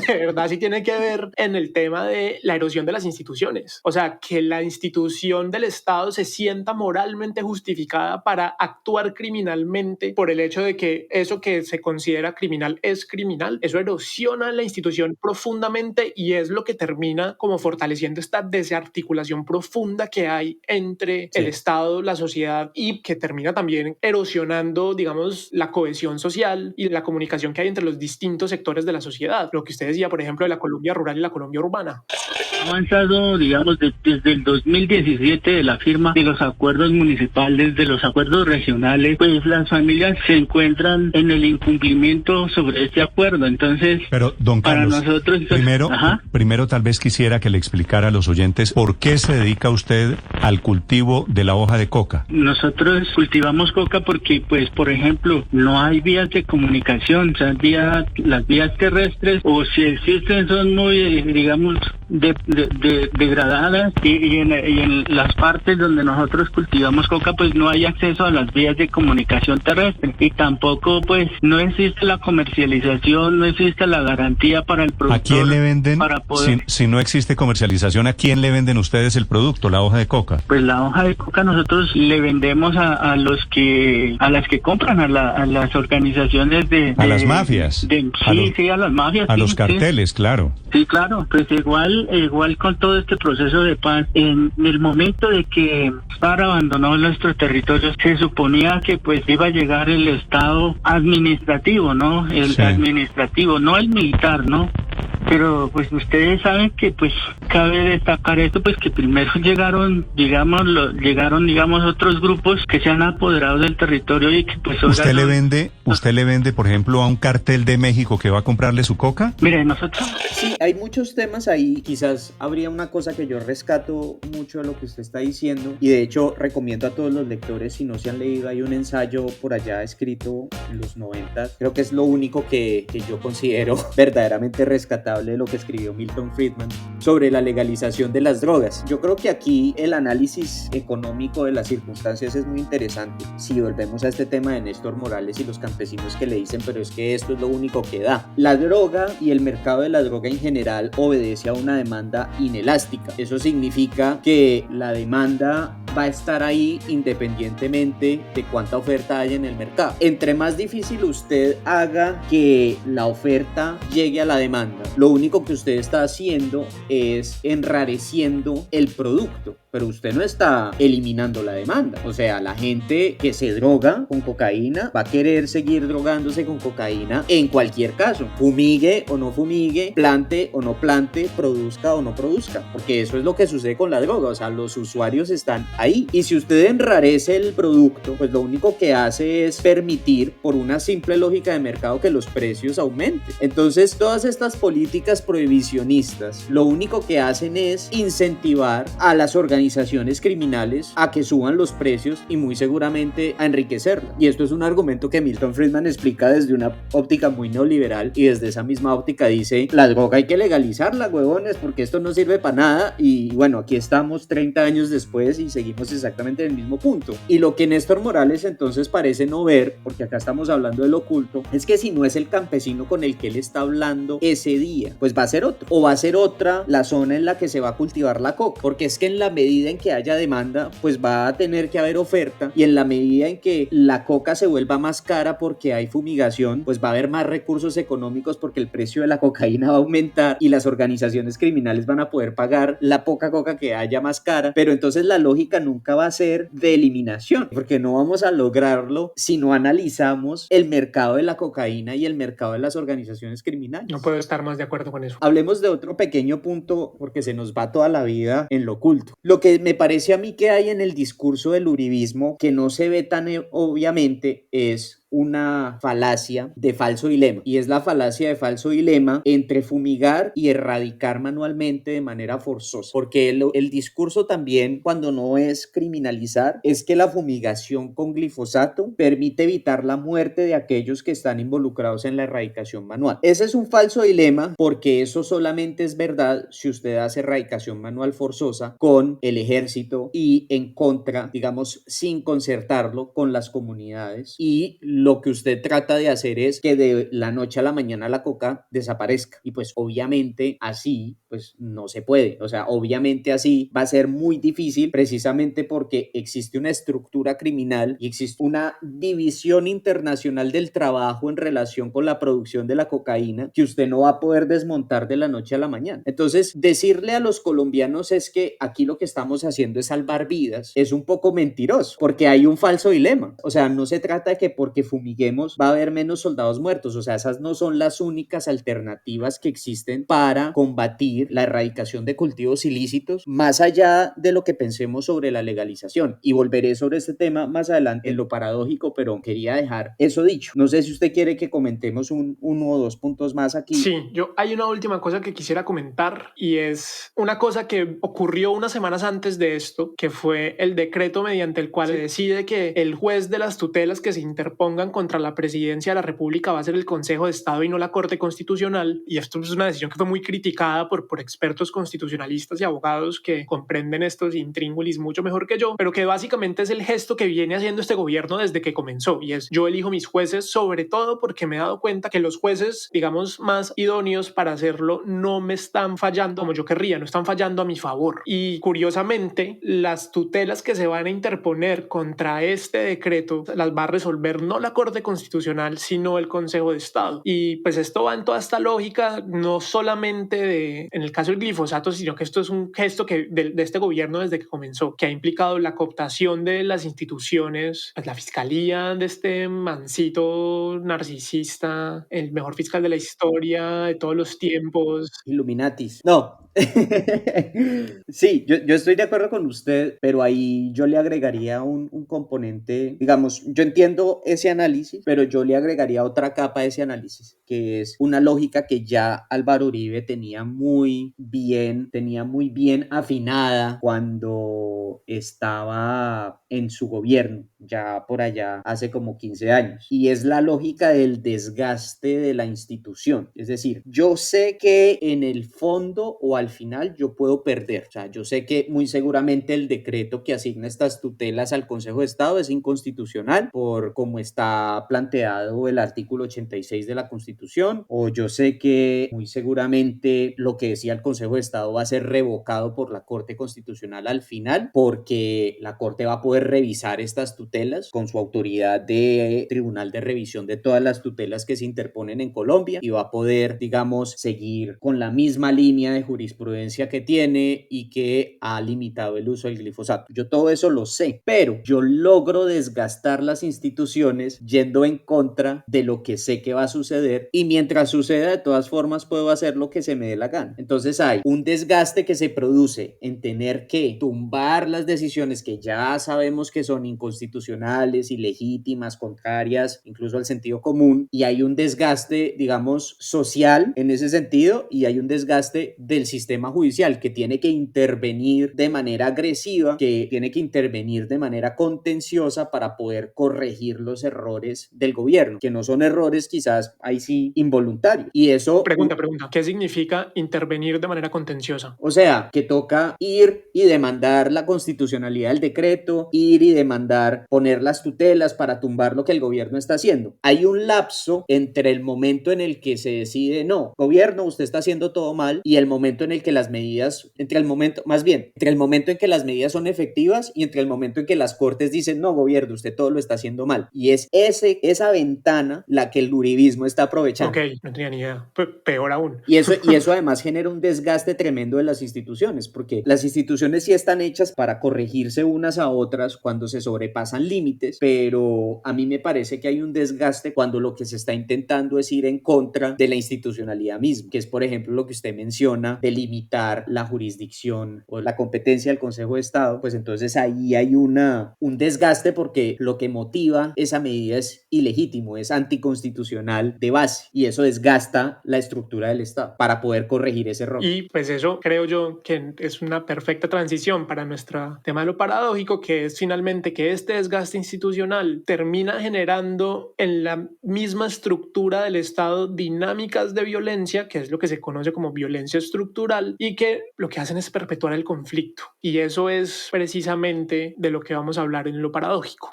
verdad sí tiene que ver en el tema de la erosión de las instituciones. O sea, que la institución del Estado se sienta moralmente justificada para actuar criminalmente por el hecho de que eso que se considera criminal es criminal. Eso erosiona la institución profundamente y es lo que termina como fortaleciendo esta desarticulación profunda que hay entre el Estado, la sociedad, y que termina también erosionando, digamos, la cohesión social y la comunicación que hay entre los distintos sectores de la sociedad. Lo que usted decía, por ejemplo, de la Colombia rural y la Colombia urbana. Avanzado, digamos, desde el 2017 de la firma de los acuerdos municipales, de los acuerdos regionales, pues las familias se encuentran en el incumplimiento sobre este acuerdo. Entonces, pero don Carlos, para nosotros, primero tal vez quisiera que le explicara a los oyentes por qué se dedica usted al cultivo de la hoja de coca. Nosotros cultivamos coca porque, pues, por ejemplo, no hay vías de comunicación, o sea, las vías terrestres, o si existen, son muy, digamos, degradadas, y en las partes donde nosotros cultivamos coca, pues no hay acceso a las vías de comunicación terrestre, y tampoco, pues, no existe la comercialización, no existe la garantía para el productor. ¿A quién le venden? Para poder... si no existe comercialización, ¿a quién le venden ustedes el producto, la hoja de coca? Pues la hoja de coca nosotros le vendemos a las que compran, a las organizaciones a las mafias. Sí, a las mafias. A los carteles, claro. Sí, claro, pues igual con todo este proceso de paz, en el momento de que SAR abandonó nuestro territorio, se suponía que pues iba a llegar el Estado administrativo, ¿no? Administrativo, no el militar, ¿no? Pero pues ustedes saben que pues cabe destacar esto, pues que primero llegaron otros grupos que se han apoderado del territorio y que pues... ¿Usted le vende, por ejemplo, a un cartel de México que va a comprarle su coca? Mire, nosotros... Sí, hay muchos temas ahí. Quizás habría una cosa que yo rescato mucho de lo que usted está diciendo, y de hecho recomiendo a todos los lectores, si no se han leído, hay un ensayo por allá escrito en los 90, creo que es lo único que yo considero verdaderamente rescatable de lo que escribió Milton Friedman sobre la legalización de las drogas. Yo creo que aquí el análisis económico de las circunstancias es muy interesante. Si volvemos a este tema de Néstor Morales y los campesinos que le dicen, pero es que esto es lo único que da. La droga y el mercado de la droga en general obedece a una demanda inelástica. Eso significa que la demanda va a estar ahí independientemente de cuánta oferta haya en el mercado. Entre más difícil usted haga que la oferta llegue a la demanda, lo único que usted está haciendo es enrareciendo el producto, pero usted no está eliminando la demanda. O sea, la gente que se droga con cocaína va a querer seguir drogándose con cocaína en cualquier caso, fumigue o no fumigue, plante o no plante, produzca o no produzca, porque eso es lo que sucede con la droga. O sea, los usuarios están ahí, y si usted enrarece el producto, pues lo único que hace es permitir, por una simple lógica de mercado, que los precios aumenten. Entonces, todas estas políticas prohibicionistas lo único que hacen es incentivar a las organizaciones criminales a que suban los precios y muy seguramente a enriquecerla. Y esto es un argumento que Milton Friedman explica desde una óptica muy neoliberal, y desde esa misma óptica dice: la droga hay que legalizarla, huevones, porque esto no sirve para nada. Y bueno, aquí estamos 30 años después y seguimos exactamente en el mismo punto. Y lo que Néstor Morales entonces parece no ver, porque acá estamos hablando del oculto, es que si no es el campesino con el que él está hablando ese día, pues va a ser otro, o va a ser otra la zona en la que se va a cultivar la coca, porque es que en la medida en que haya demanda, pues va a tener que haber oferta, y en la medida en que la coca se vuelva más cara porque hay fumigación, pues va a haber más recursos económicos, porque el precio de la cocaína va a aumentar y las organizaciones criminales van a poder pagar la poca coca que haya más cara. Pero entonces la lógica nunca va a ser de eliminación, porque no vamos a lograrlo si no analizamos el mercado de la cocaína y el mercado de las organizaciones criminales. No puedo estar más de acuerdo con eso. Hablemos de otro pequeño punto, porque se nos va toda la vida en lo oculto. Lo que me parece a mí que hay en el discurso del uribismo, que no se ve tan obviamente, es una falacia de falso dilema, y es la falacia de falso dilema entre fumigar y erradicar manualmente de manera forzosa, porque el discurso también, cuando no es criminalizar, es que la fumigación con glifosato permite evitar la muerte de aquellos que están involucrados en la erradicación manual. Ese es un falso dilema, porque eso solamente es verdad si usted hace erradicación manual forzosa con el ejército y en contra, digamos, sin concertarlo con las comunidades, y lo que usted trata de hacer es que de la noche a la mañana la coca desaparezca, y pues obviamente así pues no se puede. O sea, obviamente así va a ser muy difícil, precisamente porque existe una estructura criminal y existe una división internacional del trabajo en relación con la producción de la cocaína que usted no va a poder desmontar de la noche a la mañana. Entonces, decirle a los colombianos es que aquí lo que estamos haciendo es salvar vidas es un poco mentiroso, porque hay un falso dilema. O sea, no se trata de que porque fumiguemos, va a haber menos soldados muertos. O sea, esas no son las únicas alternativas que existen para combatir la erradicación de cultivos ilícitos, más allá de lo que pensemos sobre la legalización. Y volveré sobre este tema más adelante en lo paradójico, pero quería dejar eso dicho. No sé si usted quiere que comentemos uno o dos puntos más aquí. Sí, hay una última cosa que quisiera comentar y es una cosa que ocurrió unas semanas antes de esto, que fue el decreto mediante el cual se decide que el juez de las tutelas que se interpongan contra la presidencia de la República va a ser el Consejo de Estado y no la Corte Constitucional. Y esto es una decisión que fue muy criticada por expertos constitucionalistas y abogados que comprenden estos intríngulis mucho mejor que yo, pero que básicamente es el gesto que viene haciendo este gobierno desde que comenzó, y es: yo elijo mis jueces, sobre todo porque me he dado cuenta que los jueces, digamos, más idóneos para hacerlo no me están fallando como yo querría, no están fallando a mi favor. Y curiosamente, las tutelas que se van a interponer contra este decreto las va a resolver no la Corte Constitucional, sino el Consejo de Estado. Y pues esto va en toda esta lógica, no solamente en el caso del glifosato, sino que esto es un gesto de este gobierno desde que comenzó, que ha implicado la cooptación de las instituciones, pues la fiscalía de este mancito narcisista, el mejor fiscal de la historia de todos los tiempos. Illuminatis. No. Sí, yo estoy de acuerdo con usted, pero ahí yo le agregaría un componente, digamos, yo entiendo ese análisis, pero yo le agregaría otra capa a ese análisis, que es una lógica que ya Álvaro Uribe tenía muy bien afinada cuando estaba en su gobierno, ya por allá hace como 15 años, y es la lógica del desgaste de la institución. Es decir, yo sé que en el fondo o al final yo puedo perder, o sea, yo sé que muy seguramente el decreto que asigna estas tutelas al Consejo de Estado es inconstitucional por cómo está planteado el artículo 86 de la Constitución, o yo sé que muy seguramente lo que decía el Consejo de Estado va a ser revocado por la Corte Constitucional al final, porque la Corte va a poder revisar estas tutelas con su autoridad de tribunal de revisión de todas las tutelas que se interponen en Colombia, y va a poder, digamos, seguir con la misma línea de jurisprudencia que tiene y que ha limitado el uso del glifosato. Yo todo eso lo sé, pero yo logro desgastar las instituciones yendo en contra de lo que sé que va a suceder, y mientras suceda, de todas formas puedo hacer lo que se me dé la gana. Entonces hay un desgaste que se produce en tener que tumbar las decisiones que ya sabemos que son inconstitucionales, ilegítimas, contrarias incluso al sentido común, y hay un desgaste, digamos, social en ese sentido, y hay un desgaste del sistema judicial que tiene que intervenir de manera agresiva, que tiene que intervenir de manera contenciosa para poder corregir los errores del gobierno, que no son errores quizás ahí sí involuntarios. Y eso... Pregunta, ¿qué significa intervenir de manera contenciosa? O sea, que toca ir y demandar la constitucionalidad del decreto, ir y demandar, poner las tutelas para tumbar lo que el gobierno está haciendo. Hay un lapso entre el momento en el que se decide, no, gobierno, usted está haciendo todo mal, y el momento en el que las medidas, entre el momento en que las medidas son efectivas y entre el momento en que las cortes dicen, no, gobierno, usted todo lo está haciendo mal. Y es esa ventana la que el uribismo está aprovechando. Ok, no tenía ni idea. Peor aún. Y eso además genera un desgaste tremendo de las instituciones, porque las instituciones sí están hechas para corregirse unas a otras cuando se sobrepasan límites, pero a mí me parece que hay un desgaste cuando lo que se está intentando es ir en contra de la institucionalidad misma, que es, por ejemplo, lo que usted menciona de limitar la jurisdicción o la competencia del Consejo de Estado. Pues entonces ahí hay un desgaste, porque lo que motiva esa medida es ilegítimo, es anticonstitucional de base, y eso desgasta la estructura del Estado para poder corregir ese error. Y pues eso creo yo que es una perfecta transición para nuestro tema de lo paradójico, que es finalmente que este desgaste institucional termina generando en la misma estructura del Estado dinámicas de violencia, que es lo que se conoce como violencia estructural, y que lo que hacen es perpetuar el conflicto. Y eso es precisamente de lo que vamos a hablar en lo paradójico.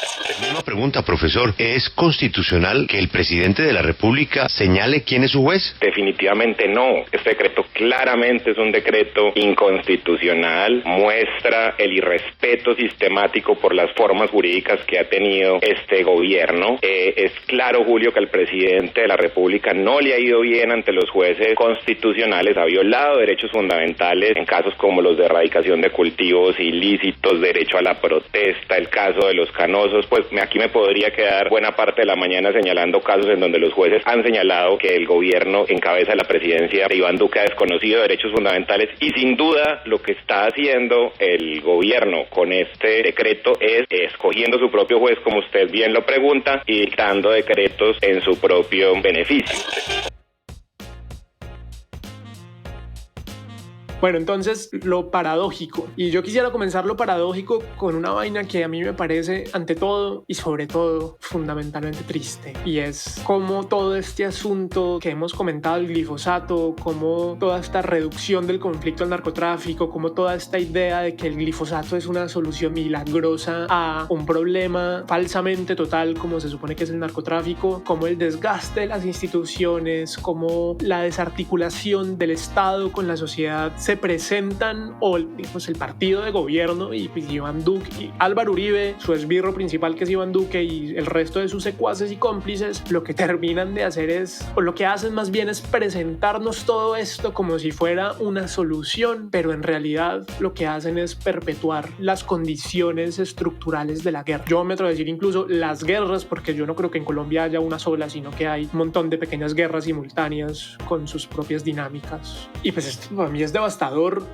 Una pregunta, profesor. ¿Es constitucional que el presidente de la República señale quién es su juez? Definitivamente no. Este decreto claramente es un decreto inconstitucional, muestra el irrespeto sistemático por las formas jurídicas que ha tenido este gobierno. Es claro, Julio, que al presidente de la República no le ha ido bien ante los jueces constitucionales, ha violado derechos fundamentales en casos como los de erradicación de cultivos ilícitos, derecho a la protesta, el caso de los canosos. Pues aquí me podría quedar pasar buena parte de la mañana señalando casos en donde los jueces han señalado que el gobierno en cabeza de la presidencia de Iván Duque ha desconocido derechos fundamentales, y sin duda lo que está haciendo el gobierno con este decreto es escogiendo su propio juez, como usted bien lo pregunta, y dictando decretos en su propio beneficio. Bueno, entonces lo paradójico, y yo quisiera comenzar lo paradójico con una vaina que a mí me parece ante todo y sobre todo fundamentalmente triste, y es cómo todo este asunto que hemos comentado, el glifosato, cómo toda esta reducción del conflicto al narcotráfico, cómo toda esta idea de que el glifosato es una solución milagrosa a un problema falsamente total como se supone que es el narcotráfico, cómo el desgaste de las instituciones, cómo la desarticulación del Estado con la sociedad se presentan, o digamos, el partido de gobierno y Iván Duque y Álvaro Uribe, su esbirro principal que es Iván Duque, y el resto de sus secuaces y cómplices, lo que terminan de hacer es, o lo que hacen más bien es presentarnos todo esto como si fuera una solución, pero en realidad lo que hacen es perpetuar las condiciones estructurales de la guerra. Yo me atrevo a decir incluso las guerras, porque yo no creo que en Colombia haya una sola, sino que hay un montón de pequeñas guerras simultáneas con sus propias dinámicas. Y pues esto para mí es devastador,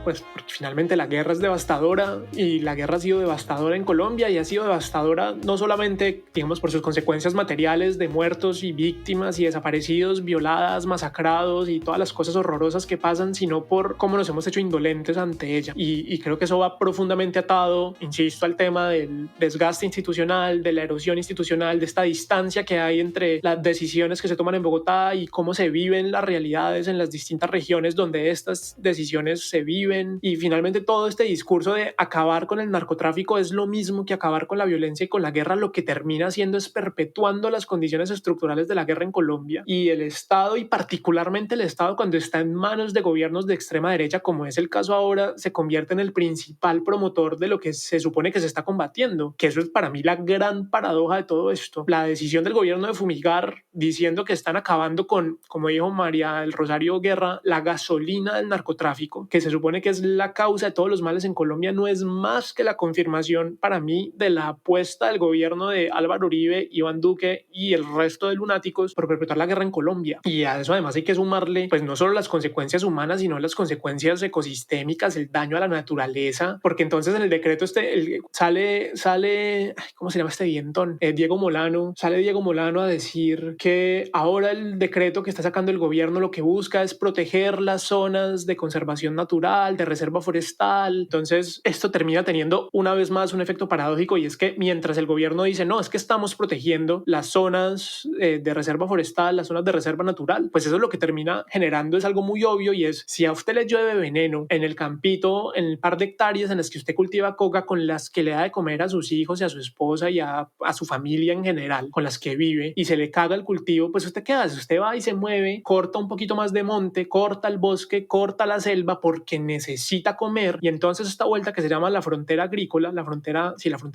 pues porque finalmente la guerra es devastadora, y la guerra ha sido devastadora en Colombia, y ha sido devastadora no solamente, digamos, por sus consecuencias materiales de muertos y víctimas y desaparecidos, violadas, masacrados y todas las cosas horrorosas que pasan, sino por cómo nos hemos hecho indolentes ante ella. Y creo que eso va profundamente atado, insisto, al tema del desgaste institucional, de la erosión institucional, de esta distancia que hay entre las decisiones que se toman en Bogotá y cómo se viven las realidades en las distintas regiones donde estas decisiones se viven. Y finalmente todo este discurso de acabar con el narcotráfico es lo mismo que acabar con la violencia y con la guerra, lo que termina haciendo es perpetuando las condiciones estructurales de la guerra en Colombia. Y el Estado, y particularmente el Estado cuando está en manos de gobiernos de extrema derecha, como es el caso ahora, se convierte en el principal promotor de lo que se supone que se está combatiendo, que eso es para mí la gran paradoja de todo esto. La decisión del gobierno de fumigar, diciendo que están acabando con, como dijo María del Rosario Guerra, la gasolina del narcotráfico, que se supone que es la causa de todos los males en Colombia, no es más que la confirmación para mí de la apuesta del gobierno de Álvaro Uribe, Iván Duque y el resto de lunáticos por perpetuar la guerra en Colombia. Y a eso además hay que sumarle pues no solo las consecuencias humanas, sino las consecuencias ecosistémicas, el daño a la naturaleza, porque entonces en el decreto sale ¿cómo se llama este dientón? Diego Molano a decir que ahora el decreto que está sacando el gobierno lo que busca es proteger las zonas de conservación natural, de reserva forestal. Entonces esto termina teniendo una vez más un efecto paradójico, y es que mientras el gobierno dice no, es que estamos protegiendo las zonas de reserva forestal, las zonas de reserva natural, pues eso es lo que termina generando es algo muy obvio, y es si a usted le llueve veneno en el campito, en el par de hectáreas en las que usted cultiva coca, con las que le da de comer a sus hijos y a su esposa y a su familia en general, con las que vive, y se le caga el cultivo, pues usted qué hace, usted va y se mueve, corta un poquito más de monte, corta el bosque, corta la selva porque necesita comer. Y entonces esta vuelta que se llama la frontera agrícola, la frontera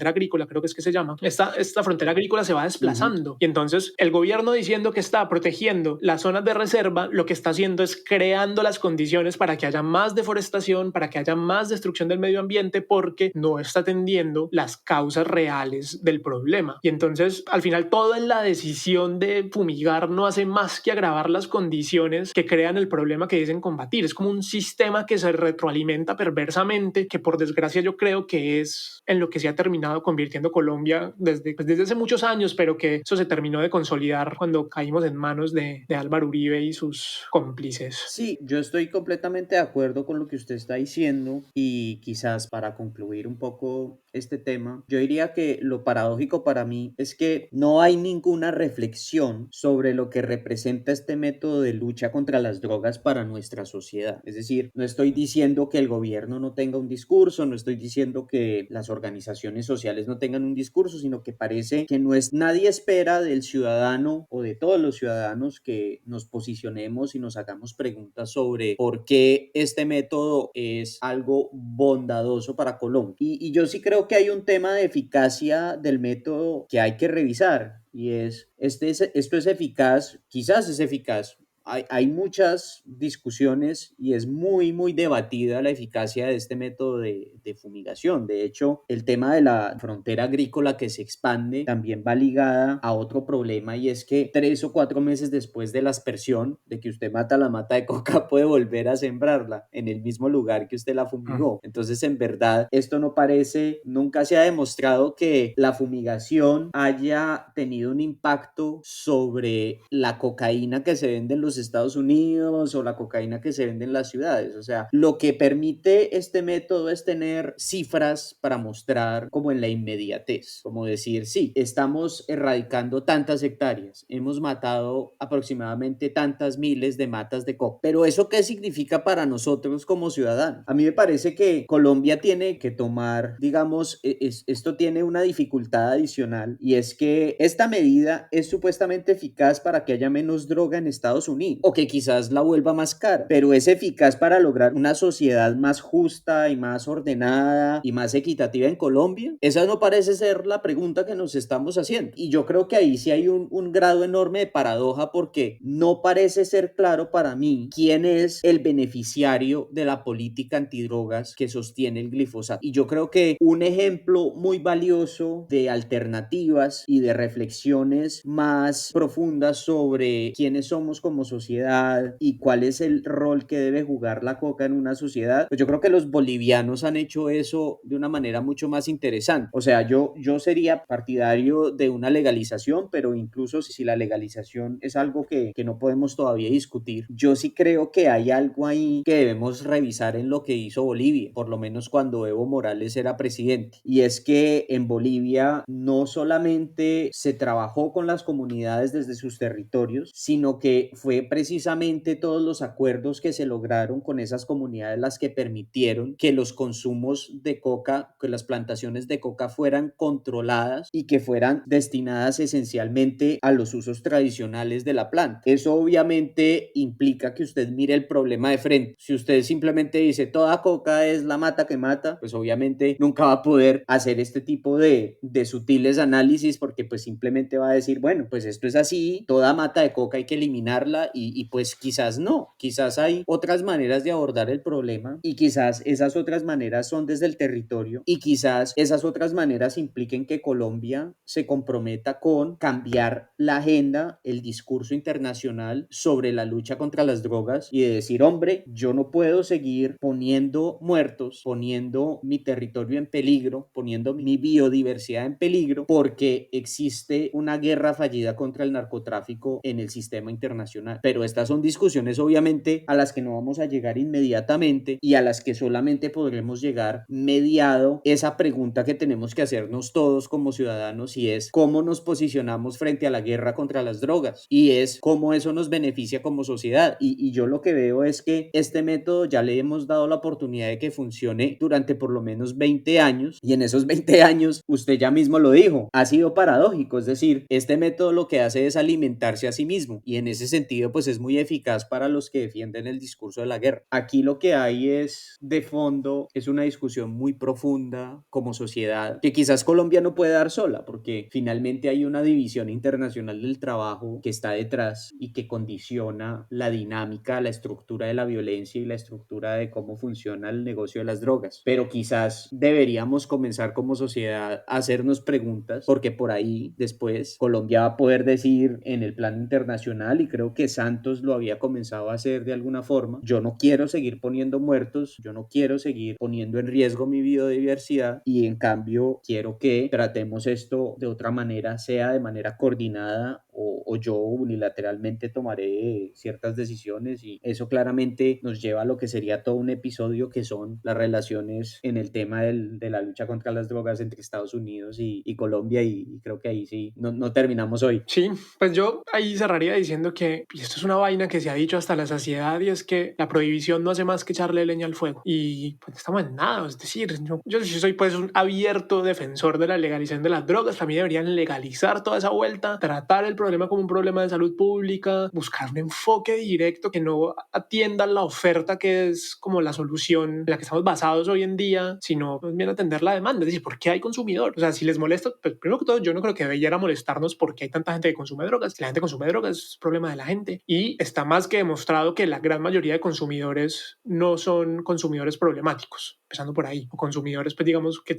agrícola creo que es que se llama, esta frontera agrícola se va desplazando. Y entonces el gobierno, diciendo que está protegiendo las zonas de reserva, lo que está haciendo es creando las condiciones para que haya más deforestación, para que haya más destrucción del medio ambiente, porque no está atendiendo las causas reales del problema. Y entonces al final toda la decisión de fumigar no hace más que agravar las condiciones que crean el problema que dicen combatir. Es como un sistema que se retroalimenta perversamente, que por desgracia yo creo que es en lo que se ha terminado convirtiendo Colombia desde hace muchos años, pero que eso se terminó de consolidar cuando caímos en manos de Álvaro Uribe y sus cómplices. Sí, yo estoy completamente de acuerdo con lo que usted está diciendo, y quizás para concluir un poco este tema, yo diría que lo paradójico para mí es que no hay ninguna reflexión sobre lo que representa este método de lucha contra las drogas para nuestra sociedad. Es decir, no estoy diciendo que el gobierno no tenga un discurso, no estoy diciendo que las organizaciones sociales no tengan un discurso, sino que parece que nadie espera del ciudadano o de todos los ciudadanos que nos posicionemos y nos hagamos preguntas sobre por qué este método es algo bondadoso para Colombia. Y yo sí creo que hay un tema de eficacia del método que hay que revisar, y esto es eficaz, quizás es eficaz hay muchas discusiones y es muy, muy debatida la eficacia de este método de fumigación. De hecho, el tema de la frontera agrícola que se expande también va ligada a otro problema, y es que 3 o 4 meses después de la aspersión, de que usted mata la mata de coca, puede volver a sembrarla en el mismo lugar que usted la fumigó. Entonces, en verdad, esto nunca se ha demostrado que la fumigación haya tenido un impacto sobre la cocaína que se vende en los Estados Unidos o la cocaína que se vende en las ciudades. O sea, lo que permite este método es tener cifras para mostrar como en la inmediatez, como decir, sí, estamos erradicando tantas hectáreas, hemos matado aproximadamente tantas miles de matas de coca. Pero ¿eso qué significa para nosotros como ciudadanos? A mí me parece que Colombia tiene que tomar, digamos, esto tiene una dificultad adicional, y es que esta medida es supuestamente eficaz para que haya menos droga en Estados Unidos, o que quizás la vuelva más cara, pero es eficaz para lograr una sociedad más justa y más ordenada y más equitativa en Colombia. Esa no parece ser la pregunta que nos estamos haciendo, y yo creo que ahí sí hay un grado enorme de paradoja, porque no parece ser claro para mí quién es el beneficiario de la política antidrogas que sostiene el glifosato. Y yo creo que un ejemplo muy valioso de alternativas y de reflexiones más profundas sobre quiénes somos como sociedad y cuál es el rol que debe jugar la coca en una sociedad, pues yo creo que los bolivianos han hecho eso de una manera mucho más interesante. O sea, yo sería partidario de una legalización, pero incluso si la legalización es algo que no podemos todavía discutir, yo sí creo que hay algo ahí que debemos revisar en lo que hizo Bolivia, por lo menos cuando Evo Morales era presidente, y es que en Bolivia no solamente se trabajó con las comunidades desde sus territorios, sino que fue precisamente todos los acuerdos que se lograron con esas comunidades las que permitieron que los consumos de coca, que las plantaciones de coca fueran controladas y que fueran destinadas esencialmente a los usos tradicionales de la planta. Eso obviamente implica que usted mire el problema de frente. Si usted simplemente dice toda coca es la mata que mata, pues obviamente nunca va a poder hacer este tipo de sutiles análisis, porque pues simplemente va a decir, bueno, pues esto es así, toda mata de coca hay que eliminarla, y pues quizás no, quizás hay otras maneras de abordar el problema, y quizás esas otras maneras son desde el territorio, y quizás esas otras maneras impliquen que Colombia se comprometa con cambiar la agenda, el discurso internacional sobre la lucha contra las drogas, y de decir, hombre, yo no puedo seguir poniendo muertos, poniendo mi territorio en peligro, poniendo mi biodiversidad en peligro, porque existe una guerra fallida contra el narcotráfico en el sistema internacional. Pero estas son discusiones obviamente a las que no vamos a llegar inmediatamente, y a las que solamente podremos llegar mediado esa pregunta que tenemos que hacernos todos como ciudadanos, y es cómo nos posicionamos frente a la guerra contra las drogas, y es cómo eso nos beneficia como sociedad. Y yo lo que veo es que este método ya le hemos dado la oportunidad de que funcione durante por lo menos 20 años, y en esos 20 años, usted ya mismo lo dijo, ha sido paradójico, es decir, este método lo que hace es alimentarse a sí mismo, y en ese sentido pues es muy eficaz para los que defienden el discurso de la guerra. Aquí lo que hay es, de fondo, es una discusión muy profunda como sociedad, que quizás Colombia no puede dar sola, porque finalmente hay una división internacional del trabajo que está detrás y que condiciona la dinámica, la estructura de la violencia y la estructura de cómo funciona el negocio de las drogas. Pero quizás deberíamos comenzar como sociedad a hacernos preguntas, porque por ahí después Colombia va a poder decir en el plano internacional, y creo que Santos lo había comenzado a hacer de alguna forma, yo no quiero seguir poniendo muertos, yo no quiero seguir poniendo en riesgo mi biodiversidad, y en cambio quiero que tratemos esto de otra manera, sea de manera coordinada, o yo unilateralmente tomaré ciertas decisiones, y eso claramente nos lleva a lo que sería todo un episodio, que son las relaciones en el tema de la lucha contra las drogas entre Estados Unidos y Colombia, y creo que ahí sí no terminamos hoy. Sí, pues yo ahí cerraría diciendo que esto es una vaina que se ha dicho hasta la saciedad, y es que la prohibición no hace más que echarle leña al fuego, y pues no estamos en nada. Es decir, yo sí soy pues un abierto defensor de la legalización de las drogas. Para mí deberían legalizar toda esa vuelta, tratar el problema como un problema de salud pública, buscar un enfoque directo que no atienda la oferta que es como la solución en la que estamos basados hoy en día, sino más bien atender la demanda, es decir, ¿por qué hay consumidor? O sea, si les molesta, pues primero que todo yo no creo que debiera molestarnos porque hay tanta gente que consume drogas. Si la gente consume drogas es problema de la gente, y está más que demostrado que la gran mayoría de consumidores no son consumidores problemáticos, empezando por ahí, o consumidores pues digamos que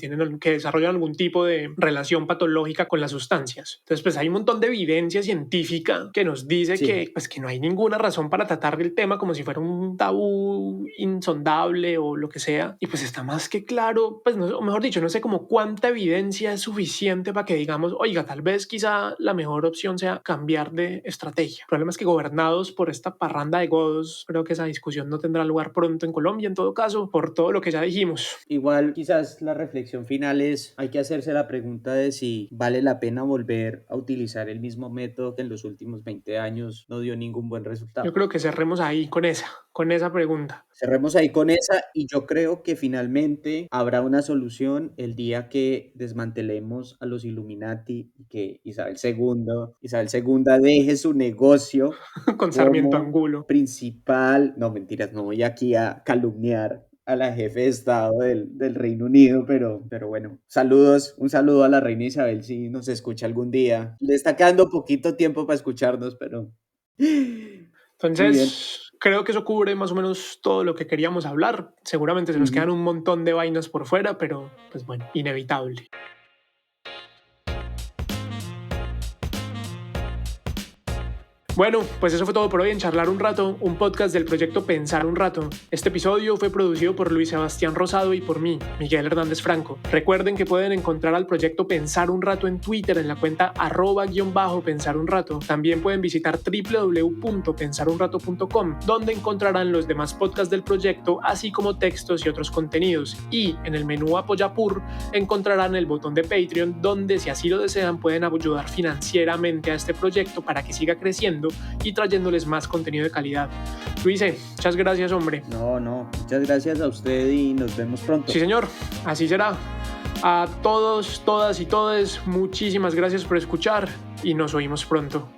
desarrollan algún tipo de relación patológica con las sustancias. Entonces pues hay un montón de evidencia científica que nos dice que no hay ninguna razón para tratar el tema como si fuera un tabú insondable o lo que sea, y pues está más que claro, pues no, o mejor dicho, no sé como cuánta evidencia es suficiente para que digamos, oiga, tal vez quizá la mejor opción sea cambiar de estrategia. El problema es que gobernados por esta parranda de godos, creo que esa discusión no tendrá lugar pronto en Colombia, en todo caso, por todo lo que ya dijimos. Igual quizás la reflexión final es, hay que hacerse la pregunta de si vale la pena volver a utilizar el mismo método que en los últimos 20 años no dio ningún buen resultado. Yo creo que cerremos ahí con esa pregunta. Cerremos ahí con esa, y yo creo que finalmente habrá una solución el día que desmantelemos a los Illuminati y que Isabel II deje su negocio con Sarmiento como Angulo principal. No, mentiras, no voy aquí a calumniar a la jefe de Estado del Reino Unido, pero bueno, un saludo a la reina Isabel si nos escucha algún día. Le está quedando poquito tiempo para escucharnos, pero... Entonces, creo que eso cubre más o menos todo lo que queríamos hablar. Seguramente se nos quedan un montón de vainas por fuera, pero pues bueno, inevitable. Bueno, pues eso fue todo por hoy en Charlar un Rato, un podcast del proyecto Pensar un Rato. Este episodio fue producido por Luis Sebastián Rosado y por mí, Miguel Hernández Franco. Recuerden que pueden encontrar al proyecto Pensar un Rato en Twitter en la cuenta @_Pensar un Rato. También pueden visitar www.pensarunrato.com, donde encontrarán los demás podcasts del proyecto, así como textos y otros contenidos. Y en el menú Apoyapur encontrarán el botón de Patreon, donde si así lo desean pueden ayudar financieramente a este proyecto para que siga creciendo y trayéndoles más contenido de calidad. Luise, muchas gracias, hombre. No, muchas gracias a usted y nos vemos pronto. Sí, señor, así será. A todos, todas y todes, muchísimas gracias por escuchar y nos oímos pronto.